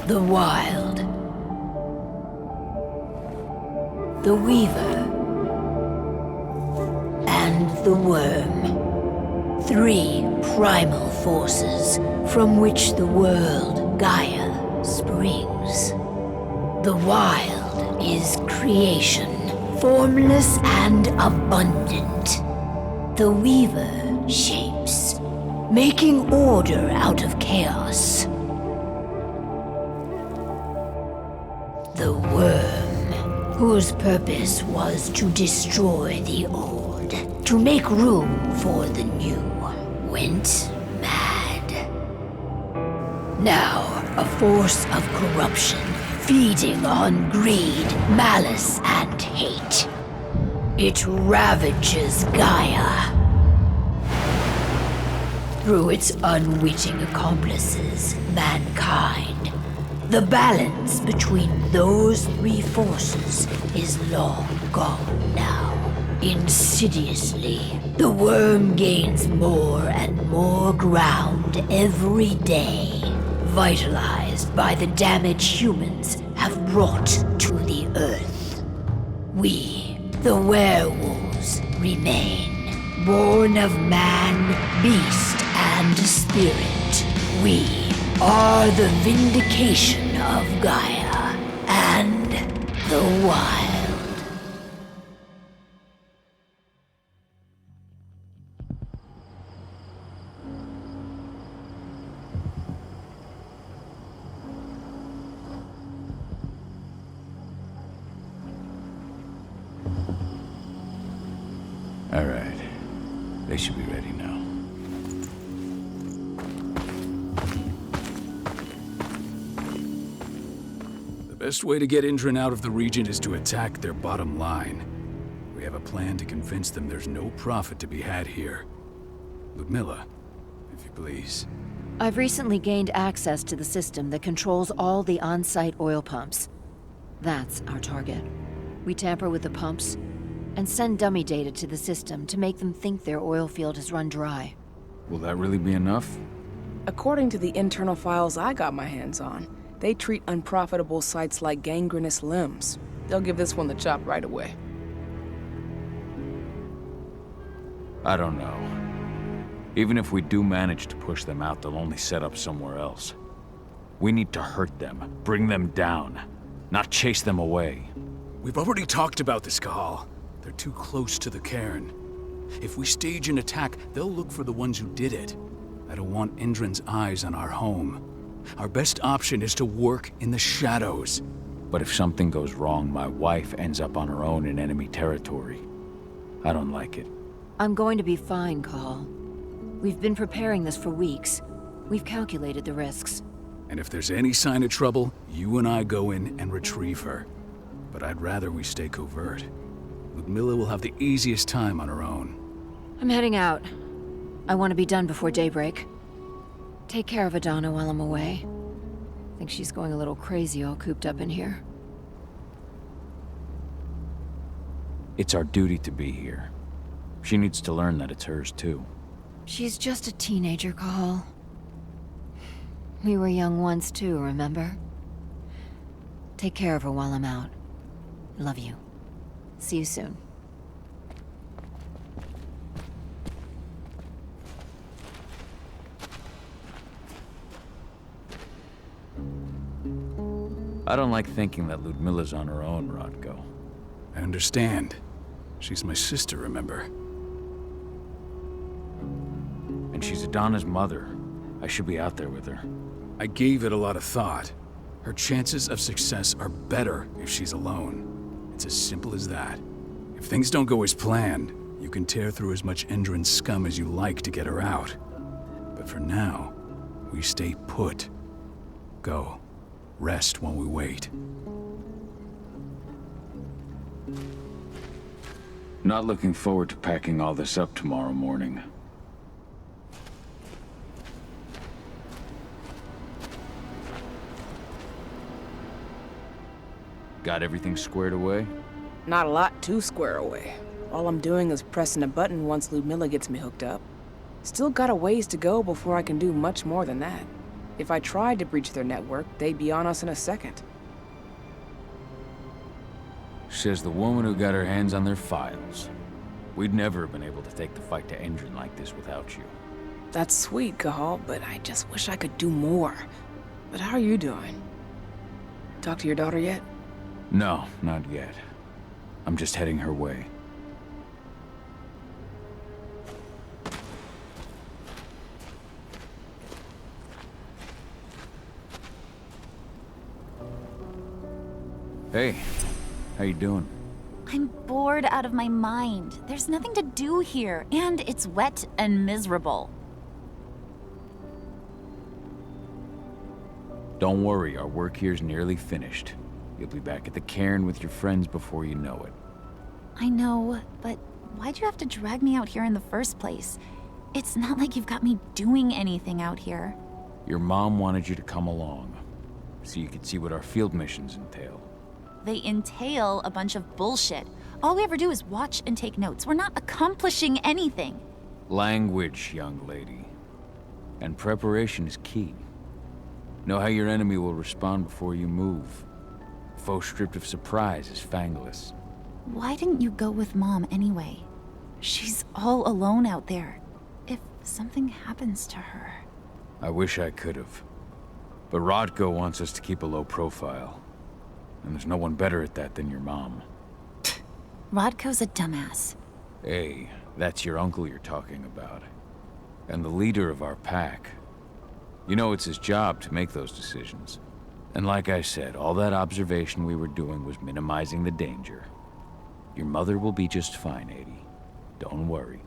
The Wild. The Weaver. And the Worm. 3 primal forces from which the world, Gaia, springs. The Wild is creation, formless and abundant. The Weaver shapes, making order out of chaos. The Worm, whose purpose was to destroy the old, to make room for the new, went mad. Now, a force of corruption, feeding on greed, malice, and hate. It ravages Gaia. Through its unwitting accomplices, mankind, the balance between those 3 forces is long gone now. Insidiously, the Worm gains more and more ground every day, vitalized by the damage humans have brought to the Earth. We, the werewolves, remain, born of man, beast, and spirit. We are the vindication of Gaia and the Wild. All right. They should be ready now. The best way to get Indran out of the region is to attack their bottom line. We have a plan to convince them there's no profit to be had here. Ludmilla, if you please. I've recently gained access to the system that controls all the on-site oil pumps. That's our target. We tamper with the pumps and send dummy data to the system to make them think their oil field has run dry. Will that really be enough? According to the internal files I got my hands on, they treat unprofitable sites like gangrenous limbs. They'll give this one the chop right away. I don't know. Even if we do manage to push them out, they'll only set up somewhere else. We need to hurt them, bring them down, not chase them away. We've already talked about this, Kahal. They're too close to the cairn. If we stage an attack, they'll look for the ones who did it. I don't want Indran's eyes on our home. Our best option is to work in the shadows. But if something goes wrong, my wife ends up on her own in enemy territory. I don't like it. I'm going to be fine, Call. We've been preparing this for weeks. We've calculated the risks. And if there's any sign of trouble, you and I go in and retrieve her. But I'd rather we stay covert. Ludmilla will have the easiest time on her own. I'm heading out. I want to be done before daybreak. Take care of Adana while I'm away. I think she's going a little crazy all cooped up in here. It's our duty to be here. She needs to learn that it's hers too. She's just a teenager, Call. We were young once too, remember? Take care of her while I'm out. Love you. See you soon. I don't like thinking that Ludmilla's on her own, Rodko. I understand. She's my sister, remember? And she's Adana's mother. I should be out there with her. I gave it a lot of thought. Her chances of success are better if she's alone. It's as simple as that. If things don't go as planned, you can tear through as much Indran scum as you like to get her out. But for now, we stay put. Go. Rest while we wait. Not looking forward to packing all this up tomorrow morning. Got everything squared away? Not a lot to square away. All I'm doing is pressing a button once Ludmilla gets me hooked up. Still got a ways to go before I can do much more than that. If I tried to breach their network, they'd be on us in a second. Says the woman who got her hands on their files. We'd never have been able to take the fight to Endron like this without you. That's sweet, Cahal, but I just wish I could do more. But how are you doing? Talk to your daughter yet? No, not yet. I'm just heading her way. Hey, how you doing? I'm bored out of my mind. There's nothing to do here, and it's wet and miserable. Don't worry, our work here's nearly finished. You'll be back at the cairn with your friends before you know it. I know, but why'd you have to drag me out here in the first place? It's not like you've got me doing anything out here. Your mom wanted you to come along, so you could see what our field missions entail. They entail a bunch of bullshit. All we ever do is watch and take notes. We're not accomplishing anything. Language, young lady. And preparation is key. Know how your enemy will respond before you move. Faux stripped of surprise is fangless. Why didn't you go with Mom anyway? She's all alone out there. If something happens to her... I wish I could have. But Rodko wants us to keep a low profile. And there's no one better at that than your mom. Rodko's a dumbass. Hey, that's your uncle you're talking about. And the leader of our pack. You know it's his job to make those decisions. And like I said, all that observation we were doing was minimizing the danger. Your mother will be just fine, Adie. Don't worry.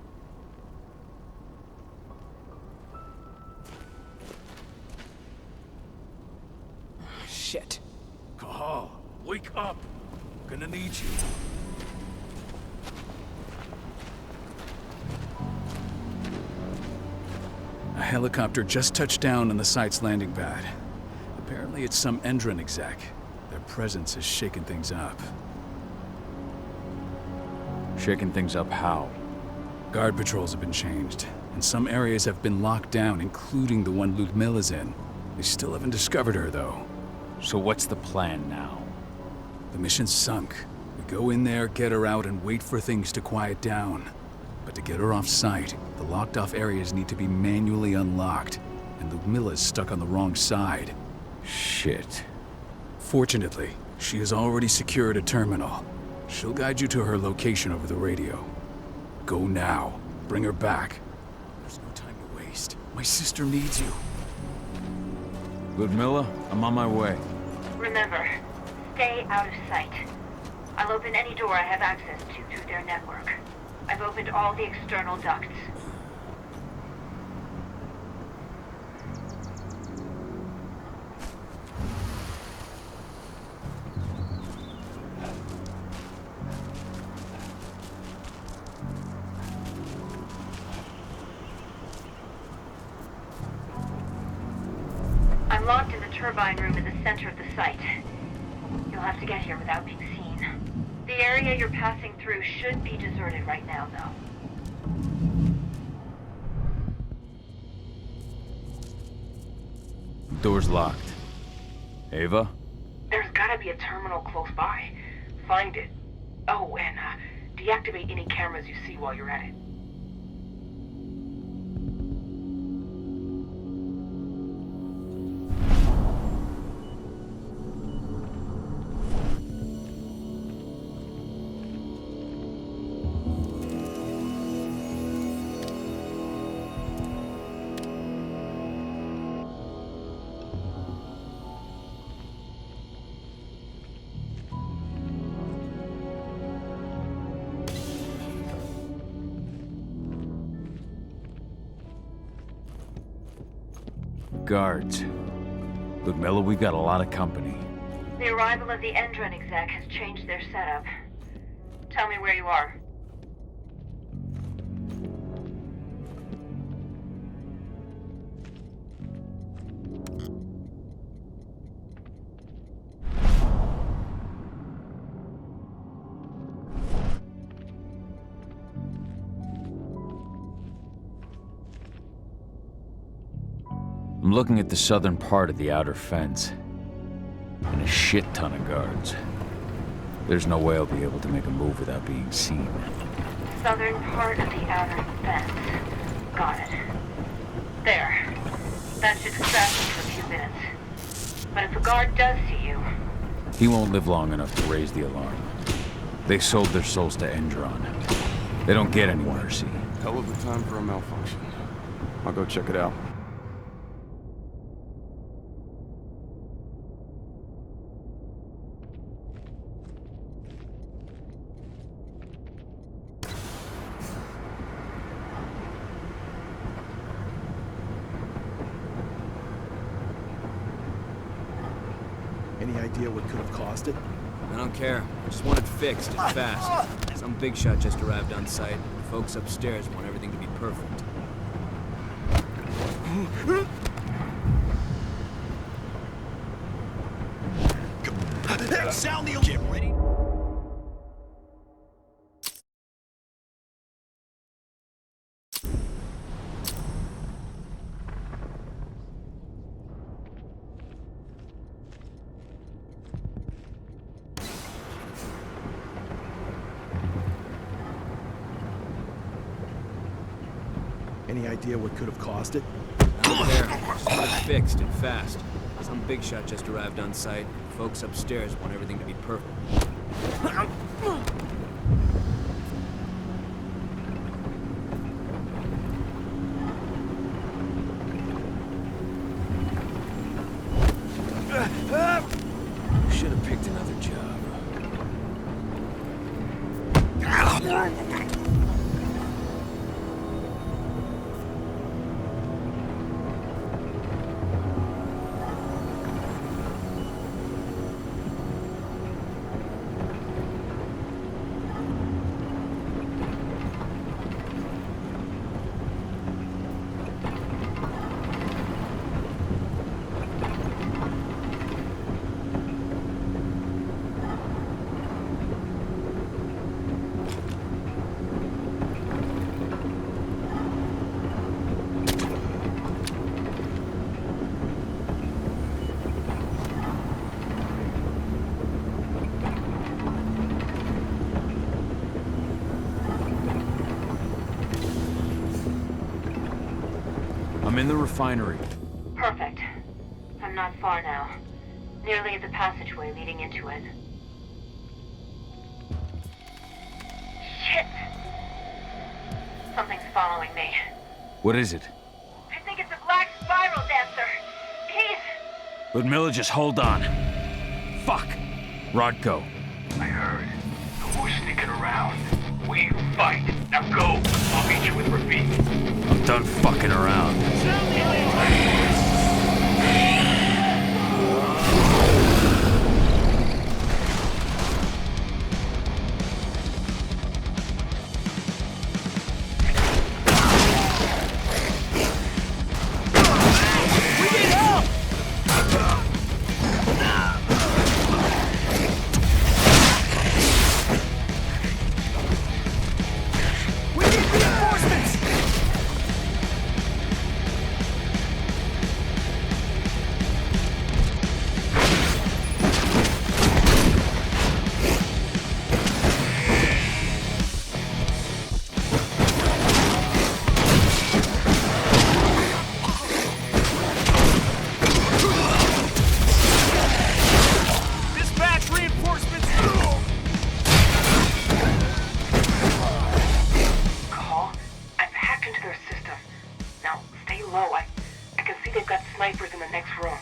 Shit. Cahal, wake up! Gonna need you. A helicopter just touched down on the site's landing pad. Apparently it's some Endron exec. Their presence has shaken things up. Shaking things up how? Guard patrols have been changed, and some areas have been locked down, including the one Ludmilla's in. They still haven't discovered her, though. So what's the plan now? The mission's sunk. We go in there, get her out, and wait for things to quiet down. But to get her off site, the locked-off areas need to be manually unlocked, and Ludmilla's stuck on the wrong side. Shit. Fortunately, she has already secured a terminal. She'll guide you to her location over the radio. Go now. Bring her back. There's no time to waste. My sister needs you. Ludmilla, I'm on my way. Remember, stay out of sight. I'll open any door I have access to through their network. I've opened all the external ducts. I'm locked in the turbine room in the center of the site. You'll have to get here without being seen. The area you're passing through should be deserted right now, though. Door's locked. Ava? There's gotta be a terminal close by. Find it. Oh, and deactivate any cameras you see while you're at it. Guards. Ludmilla, we've got a lot of company. The arrival of the Endron exec has changed their setup. Tell me where you are. I'm looking at the southern part of the outer fence. And a shit ton of guards. There's no way I'll be able to make a move without being seen. Southern part of the outer fence. Got it. There. That should distract you for a few minutes. But if a guard does see you... He won't live long enough to raise the alarm. They sold their souls to Endron. They don't get any mercy. Hell of a time for a malfunction. I'll go check it out. Any idea what could have caused it? I don't care. I just want it fixed and fast. Some big shot just arrived on site. The folks upstairs want everything to be perfect. Sound the get ready. Any idea what could have caused it? I don't care. Just want it fixed and fast. Some big shot just arrived on site. The folks upstairs want everything to be perfect. Should have picked another job. I'm in the refinery. Perfect. I'm not far now. Nearly at the passageway leading into it. Shit! Something's following me. What is it? I think it's a black spiral dancer. He's... But Miller, just hold on. Fuck! Rodko. I heard. Who's sticking around? We fight. Now go. I'll meet you with Rafik. I'm done fucking around. snipers in the next room.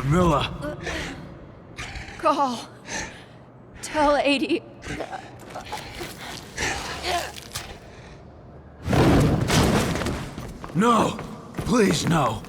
Milla! Call. Tell 80. No! Please, no!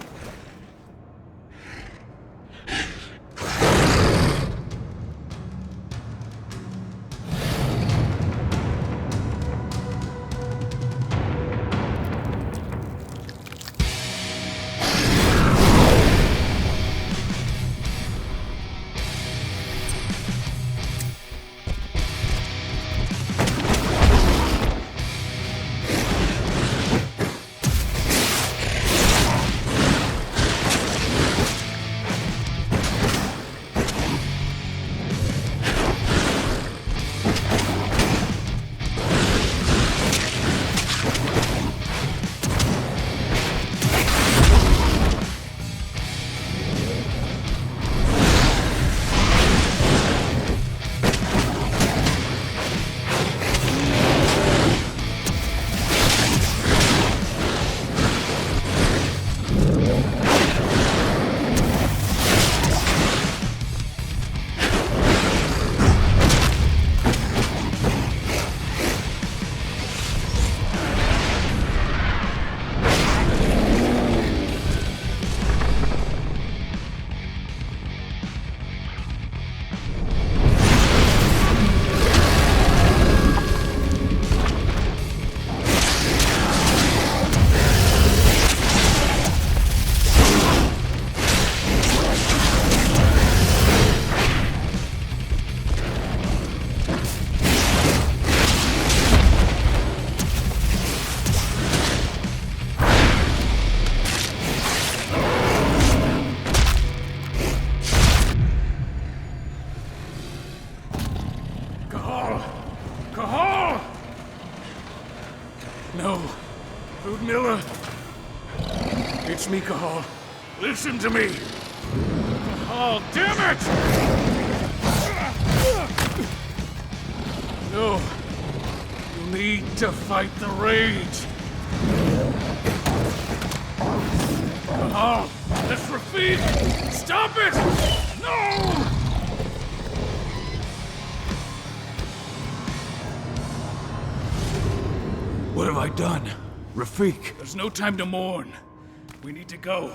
No. Ludmilla. It's me, Cahal. Listen to me. Cahal, damn it! No. You need to fight the rage. Cahal, that's Rafik! Stop it! No! What have I done? Rafik! There's no time to mourn. We need to go.